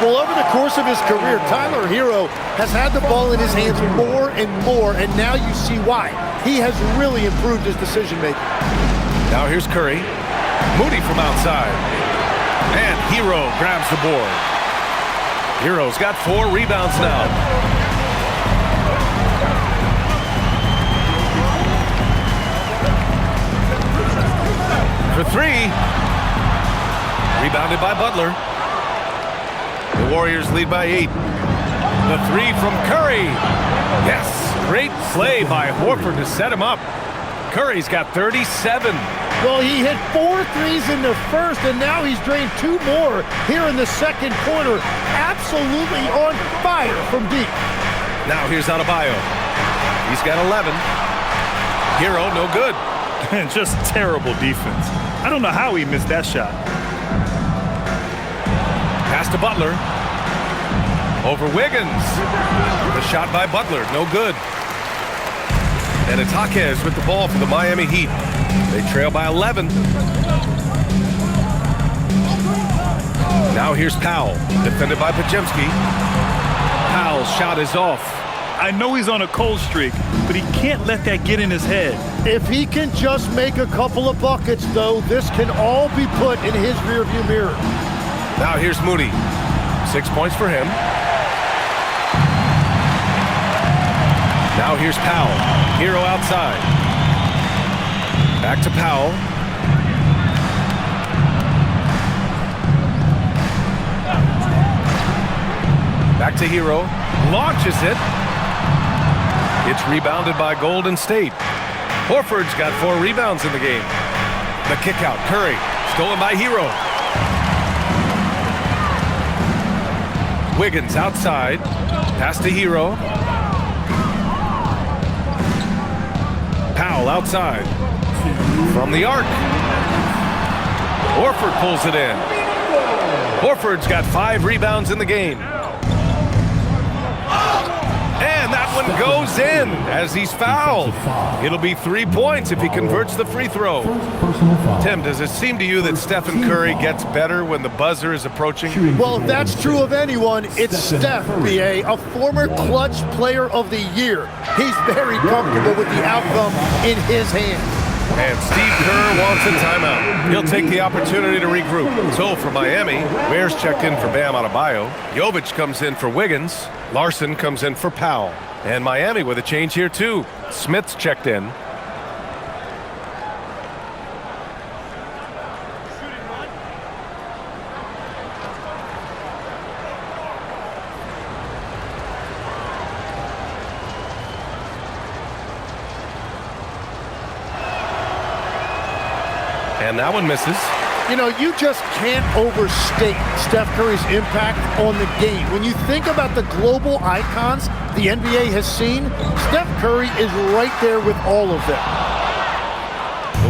Well, over the course of his career, Tyler Hero has had the ball in his hands more and more, and now you see why. He has really improved his decision-making. Now here's Curry. Moody from outside. And Hero grabs the board. Hero's got 4 rebounds now. For 3. Rebounded by Butler. The Warriors lead by 8. The 3 from Curry. Yes, great play by Horford to set him up. Curry's got 37. Well, he hit 4 threes in the first, and now he's drained 2 more here in the second quarter. Absolutely on fire from deep. Now here's Adebayo. He's got 11. Hero, no good. And just terrible defense. I don't know how he missed that shot. Pass to Butler. Over Wiggins. The shot by Butler, no good. And it's Jaquez with the ball for the Miami Heat. They trail by 11. Now here's Powell, defended by Podziemski. Powell's shot is off. I know he's on a cold streak, but he can't let that get in his head. If he can just make a couple of buckets, though, this can all be put in his rearview mirror. Now here's Moody. 6 points for him. Now here's Powell. Hero outside. Back to Powell. Back to Hero. Launches it. It's rebounded by Golden State. Horford's got 4 rebounds in the game. The kick out. Curry. Stolen by Hero. Wiggins outside. Pass to Hero. Powell outside. From the arc. Horford pulls it in. Horford's got 5 rebounds in the game. And that one goes in as he's fouled. It'll be 3 points if he converts the free throw. Tim, does it seem to you that Stephen Curry gets better when the buzzer is approaching? Well, if that's true of anyone, it's Steph, B.A., a former clutch player of the year. He's very comfortable with the outcome in his hands. And Steve Kerr wants a timeout. He'll take the opportunity to regroup. So for Miami, Bears checked in for Bam Adebayo. Jovic comes in for Wiggins. Larson comes in for Powell. And Miami with a change here too. Smith's checked in. And that one misses. You know, you just can't overstate Steph Curry's impact on the game. When you think about the global icons the NBA has seen, Steph Curry is right there with all of them.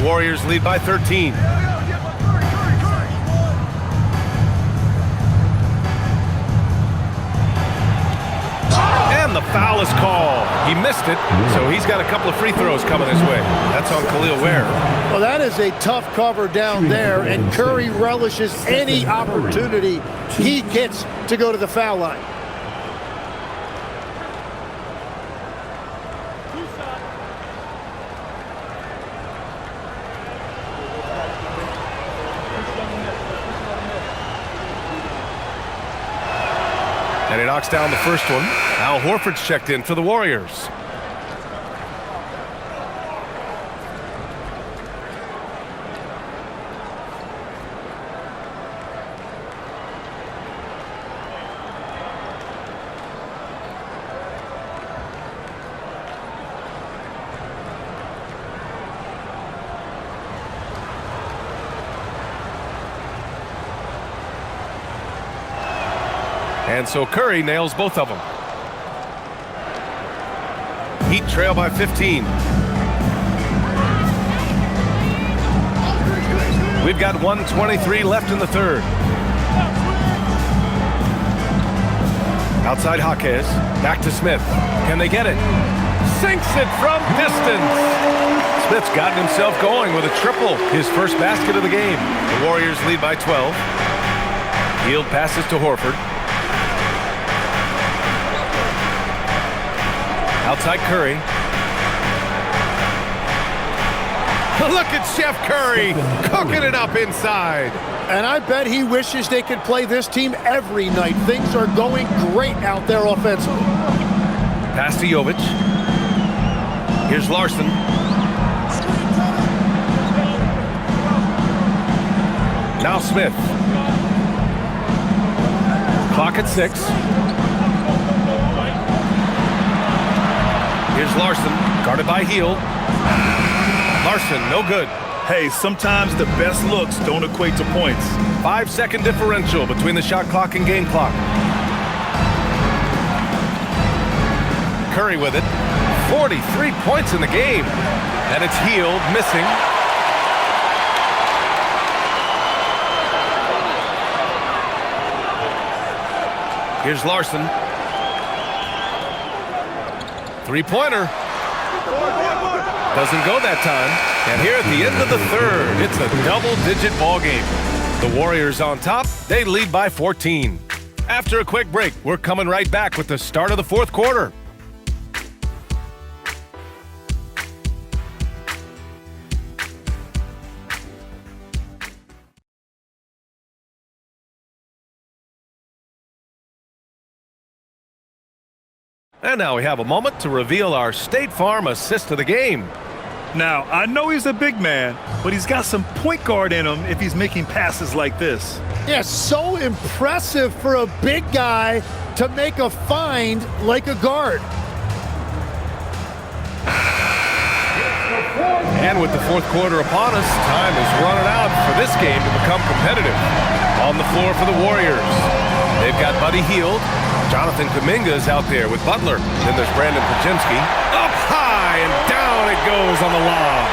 The Warriors lead by 13. And the foul is called. He missed it, so he's got a couple of free throws coming his way. That's on Khalil Ware. Well, that is a tough cover down there, and Curry relishes any opportunity he gets to go to the foul line. And he knocks down the first one. Al Horford's checked in for the Warriors. And so Curry nails both of them. Heat trail by 15. We've got 1:23 left in the third. Outside Jaquez. Back to Smith. Can they get it? Sinks it from distance. Smith's gotten himself going with a triple. His first basket of the game. The Warriors lead by 12. Hield passes to Horford. Outside Curry. Look at Chef Curry cooking it up inside. And I bet he wishes they could play this team every night. Things are going great out there offensively. Pass to Jovic. Here's Larson. Now Smith. Clock at 6. Here's Larson, guarded by Hield. Larson, no good. Hey, sometimes the best looks don't equate to points. 5-second differential between the shot clock and game clock. Curry with it. 43 points in the game. And it's Hield missing. Here's Larson. Three-pointer. Doesn't go that time. And here at the end of the third, it's a double-digit ball game. The Warriors on top. They lead by 14. After a quick break, we're coming right back with the start of the fourth quarter. And now we have a moment to reveal our State Farm assist of the game. Now, I know he's a big man, but he's got some point guard in him if he's making passes like this. Yeah, so impressive for a big guy to make a find like a guard. And with the fourth quarter upon us, time is running out for this game to become competitive. On the floor for the Warriors, they've got Buddy Hield. Jonathan Kuminga's out there with Butler. Then there's Brandon Podziemski. Up high and down it goes on the lob.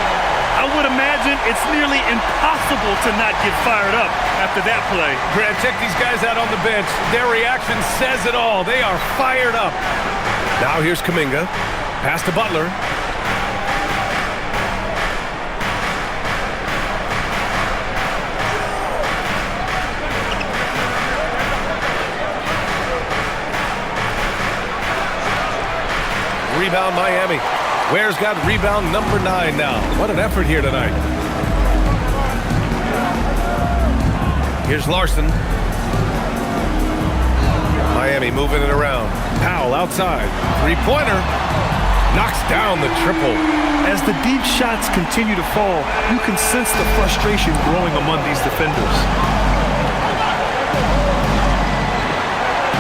I would imagine it's nearly impossible to not get fired up after that play. Grant, check these guys out on the bench. Their reaction says it all. They are fired up. Now here's Kuminga. Pass to Butler. Rebound Miami. Ware's got rebound number 9 now. What an effort here tonight. Here's Larson. Miami moving it around. Powell outside. Three-pointer. Knocks down the triple. As the deep shots continue to fall, you can sense the frustration growing among these defenders.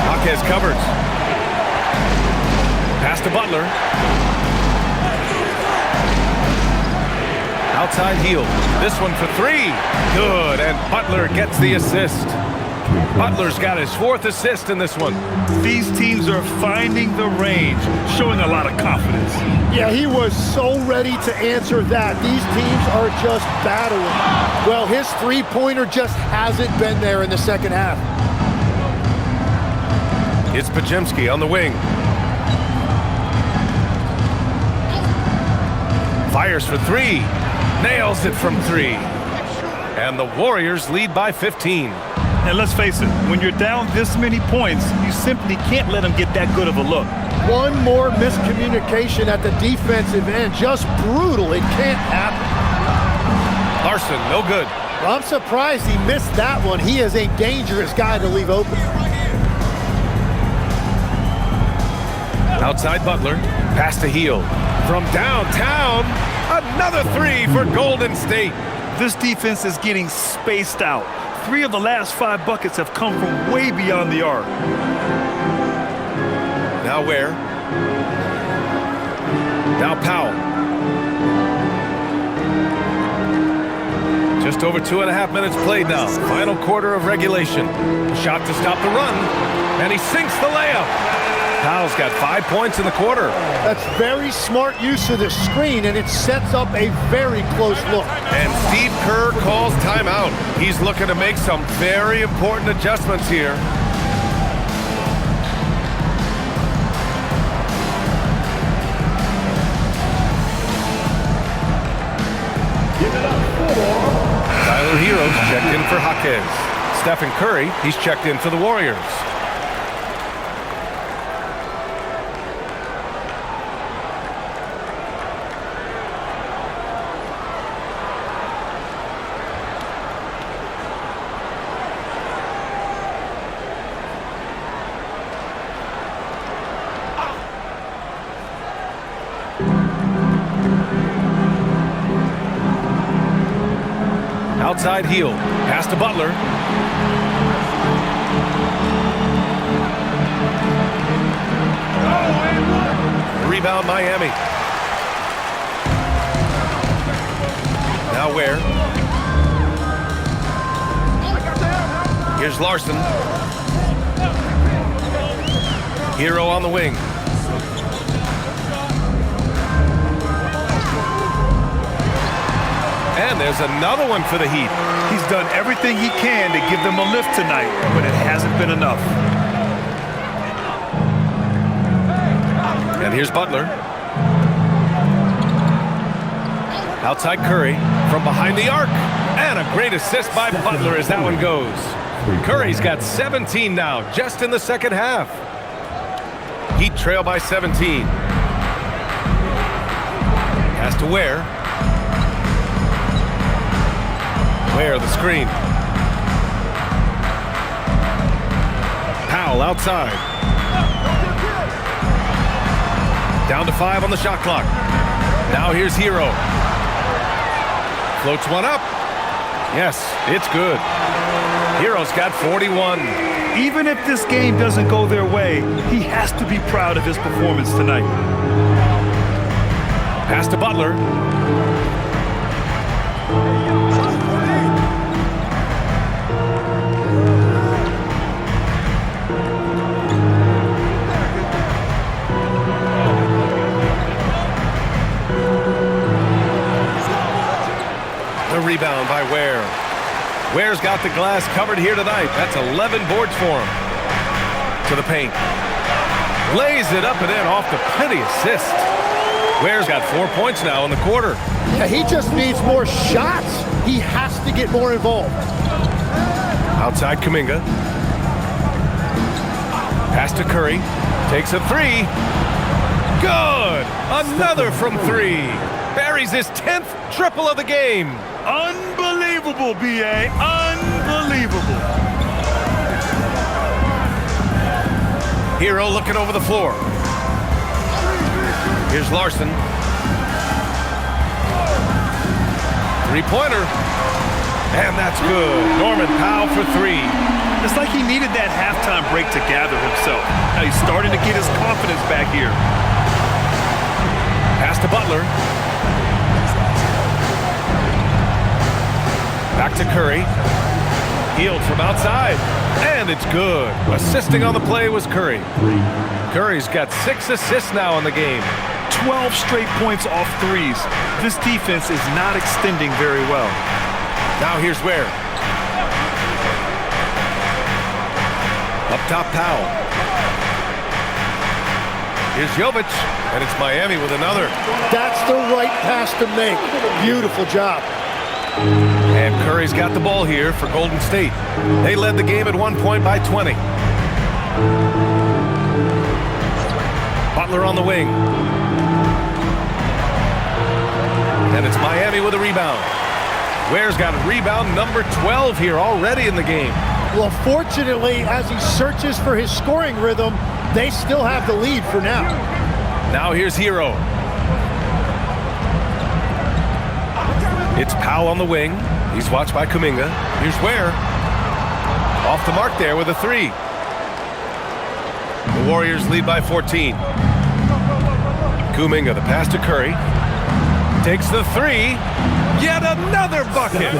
Jaquez covers. Pass to Butler. Outside Hield. This one for 3. Good, and Butler gets the assist. Butler's got his 4th assist in this one. These teams are finding the range, showing a lot of confidence. Yeah, he was so ready to answer that. These teams are just battling. Well, his three-pointer just hasn't been there in the second half. It's Podziemski on the wing. Fires for 3. Nails it from 3. And the Warriors lead by 15. And let's face it, when you're down this many points, you simply can't let them get that good of a look. One more miscommunication at the defensive end. Just brutal. It can't happen. Larson, no good. Well, I'm surprised he missed that one. He is a dangerous guy to leave open. Outside Butler. Pass to Hield. From downtown, another three for Golden State. This defense is getting spaced out. 3 of the last 5 buckets have come from way beyond the arc. Now Ware. Now Powell. Just over 2.5 minutes played now. Final quarter of regulation. Shot to stop the run, and he sinks the layup. Powell's got 5 points in the quarter. That's very smart use of the screen, and it sets up a very close look. And Steve Kerr calls timeout. He's looking to make some very important adjustments here. Tyler Hero's checked in for Jaquez. Stephen Curry, he's checked in for the Warriors. Outside Hield. Pass to Butler. Rebound Miami. Now Ware. Here's Larson. Hero on the wing. And there's another one for the Heat. He's done everything he can to give them a lift tonight, but it hasn't been enough. And here's Butler. Outside Curry from behind the arc. And a great assist by Butler as that one goes. Curry's got 17 now, just in the second half. Heat trail by 17. Pass to Ware. Ware, the screen. Powell outside. Down to 5 on the shot clock. Now here's Hero. Floats one up. Yes, it's good. Hero's got 41. Even if this game doesn't go their way, he has to be proud of his performance tonight. Pass to Butler. Rebound by Ware. Ware's got the glass covered here tonight. That's 11 boards for him. To the paint. Lays it up and in off the pretty assist. Ware's got 4 points now in the quarter. Yeah, he just needs more shots. He has to get more involved. Outside Kuminga. Pass to Curry. Takes a three. Good! Another from 3. Buries his 10th triple of the game. Unbelievable, B.A. Unbelievable. Hero looking over the floor. Here's Larson. Three-pointer. And that's good. Norman Powell for 3. It's like he needed that halftime break to gather himself. Now he's starting to get his confidence back here. Pass to Butler. Back to Curry. Hield from outside. And it's good. Assisting on the play was Curry. Curry's got 6 assists now in the game. 12 straight points off threes. This defense is not extending very well. Now here's Ware. Up top, Powell. Here's Jovic. And it's Miami with another. That's the right pass to make. Beautiful job. And Curry's got the ball here for Golden State. They led the game at 1 point by 20. Butler on the wing. And it's Miami with a rebound. Ware's got a rebound number 12 here already in the game. Well, fortunately, as he searches for his scoring rhythm, they still have the lead for now. Now here's Hero. It's Powell on the wing. He's watched by Kuminga. Here's Ware. Off the mark there with a three. The Warriors lead by 14. Kuminga, the pass to Curry. Takes the three. Yet another bucket.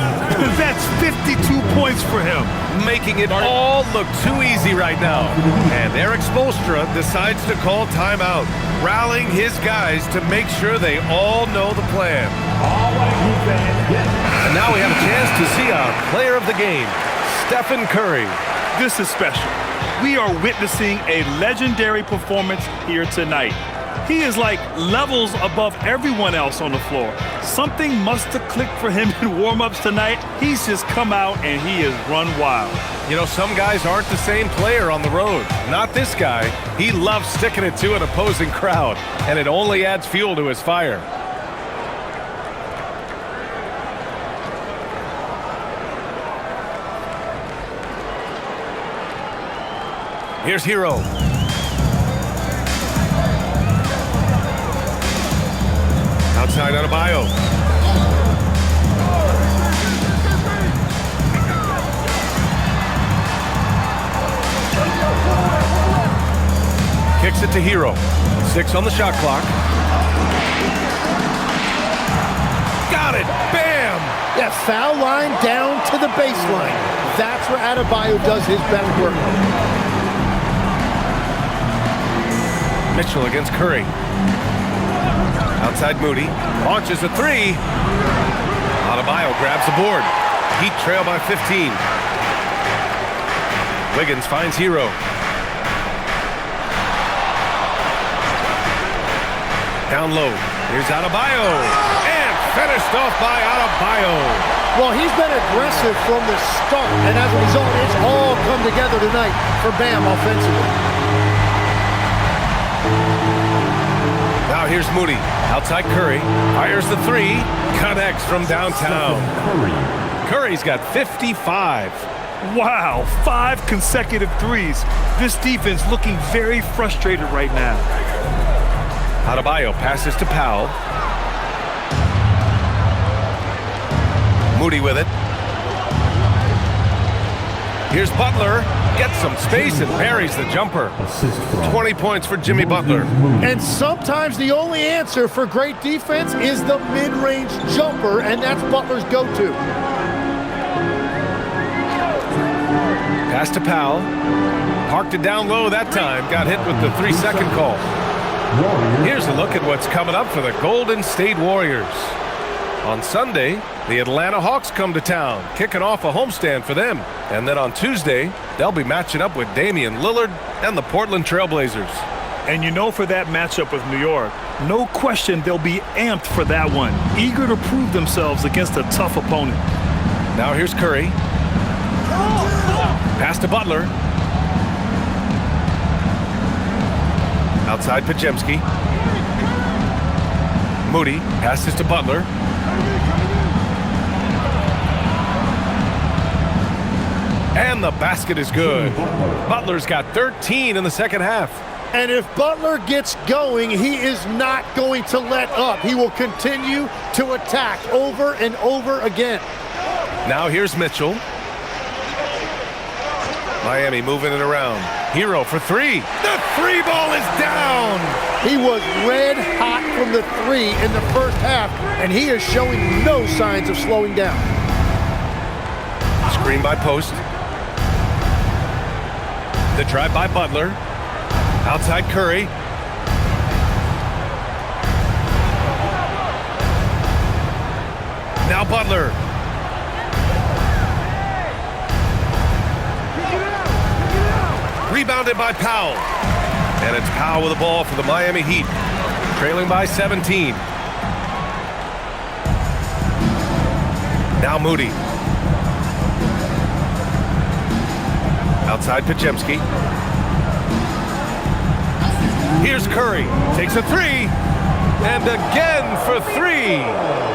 That's 52 points for him. Making it all look too easy right now. And Eric Spoelstra decides to call timeout, rallying his guys to make sure they all know the plan. And now we have a chance to see a player of the game, Stephen Curry. This is special. We are witnessing a legendary performance here tonight. He is like levels above everyone else on the floor. Something must have clicked for him in warm-ups tonight. He's just come out and he has run wild. You know, some guys aren't the same player on the road. Not this guy. He loves sticking it to an opposing crowd, and it only adds fuel to his fire. Here's Hero. Outside Adebayo. Kicks it to Hero. 6 on the shot clock. Got it. Bam! That foul line down to the baseline. That's where Adebayo does his best work. Mitchell against Curry. Outside Moody. Launches a three. Adebayo grabs the board. Heat trail by 15. Wiggins finds Hero. Down low. Here's Adebayo. And finished off by Adebayo. Well, he's been aggressive from the start, and as a result, it's all come together tonight for Bam offensively. Now here's Moody. Outside Curry. Fires the three. Connects from downtown. Curry's got 55. Wow, 5 consecutive threes. This defense looking very frustrated right now. Adebayo passes to Powell. Moody with it. Here's Butler. Gets some space and buries the jumper. 20 points for Jimmy Butler. And sometimes the only answer for great defense is the mid-range jumper, and that's Butler's go-to. Pass to Powell. Parked it down low that time. Got hit with the 3-second call. Here's a look at what's coming up for the Golden State Warriors. On Sunday, the Atlanta Hawks come to town, kicking off a homestand for them. And then on Tuesday, they'll be matching up with Damian Lillard and the Portland Trailblazers. And you know, for that matchup with New York, no question they'll be amped for that one, eager to prove themselves against a tough opponent. Now here's Curry. Pass to Butler. Outside Podziemski. Moody passes to Butler. And the basket is good. Butler's got 13 in the second half. And if Butler gets going, he is not going to let up. He will continue to attack over and over again. Now here's Mitchell. Miami moving it around. Hero for three. The three ball is down. He was red hot from the three in the first half, and he is showing no signs of slowing down. Screen by Post. The drive by Butler. Outside Curry. Now Butler. Rebounded by Powell. And it's Powell with the ball for the Miami Heat. Trailing by 17. Now Moody. Outside Podziemski. Here's Curry. Takes a three. And again for three.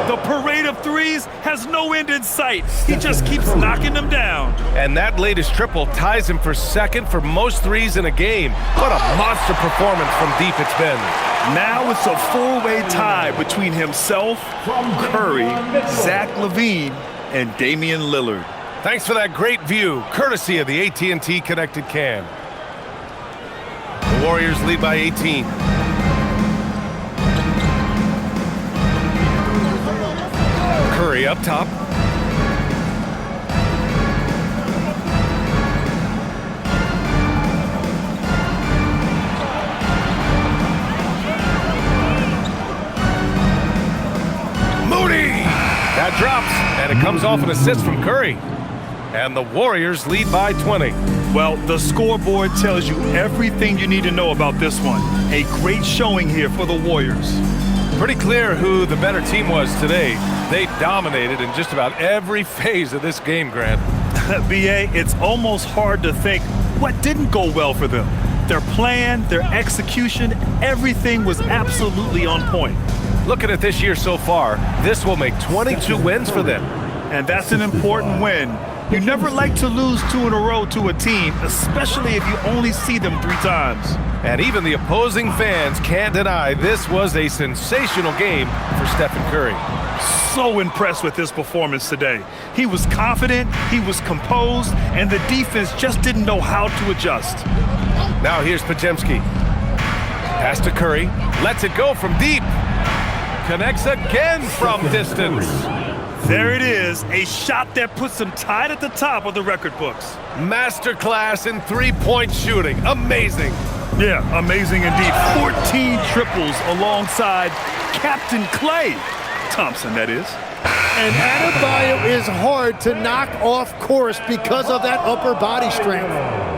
The parade of threes has no end in sight. He just keeps knocking them down. And that latest triple ties him for second for most threes in a game. What a monster performance from deep it's been. Now it's a four-way tie between himself, Curry, Zach LaVine, and Damian Lillard. Thanks for that great view, courtesy of the AT&T Connected Can. The Warriors lead by 18. Curry up top. Moody! That drops, and it comes off an assist from Curry. And the Warriors lead by 20. Well, the scoreboard tells you everything you need to know about this one. A great showing here for the Warriors. Pretty clear who the better team was today. They dominated in just about every phase of this game, Grant. BA, it's almost hard to think what didn't go well for them. Their plan, their execution, everything was absolutely on point. Looking at this year so far, this will make 22 wins for them. And that's an important win. You never like to lose 2 in a row to a team, especially if you only see them 3 times. And even the opposing fans can't deny this was a sensational game for Stephen Curry. So impressed with his performance today. He was confident, he was composed, and the defense just didn't know how to adjust. Now here's Podziemski. Pass to Curry, lets it go from deep. Connects again from distance. There it is, a shot that puts him tied at the top of the record books. Masterclass in three-point shooting. Amazing. Yeah, amazing indeed. 14 triples alongside Captain Klay Thompson, that is. And Adebayo is hard to knock off course because of that upper body strength.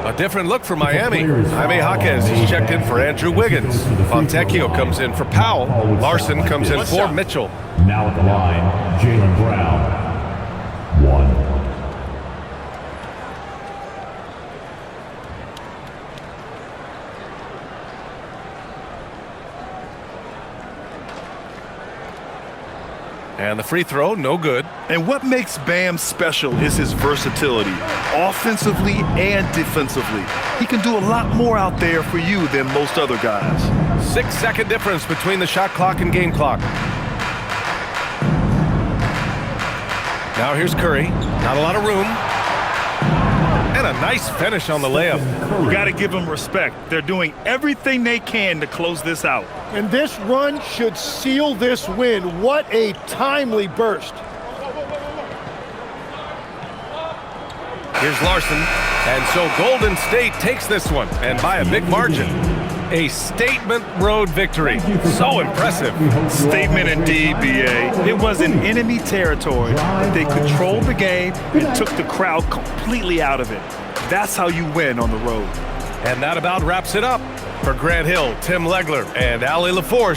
A different look for Miami. Jaime Jaquez is checked in for Andrew Wiggins. Fontecchio comes in for Powell. Larson comes in for Mitchell. Now at the line, Jaylen Brown. 1. And the free throw, no good. And what makes Bam special is his versatility, offensively and defensively. He can do a lot more out there for you than most other guys. 6-second difference between the shot clock and game clock. Now here's Curry. Not a lot of room. And a nice finish on the layup. You got to give them respect. They're doing everything they can to close this out. And this run should seal this win. What a timely burst. Here's Larson. And so Golden State takes this one, and by a big margin. A statement road victory. So impressive. Statement indeed, BA. It was in enemy territory, but they controlled the game and took the crowd completely out of it. That's how you win on the road. And that about wraps it up. For Grant Hill, Tim Legler, and Allie LaForce.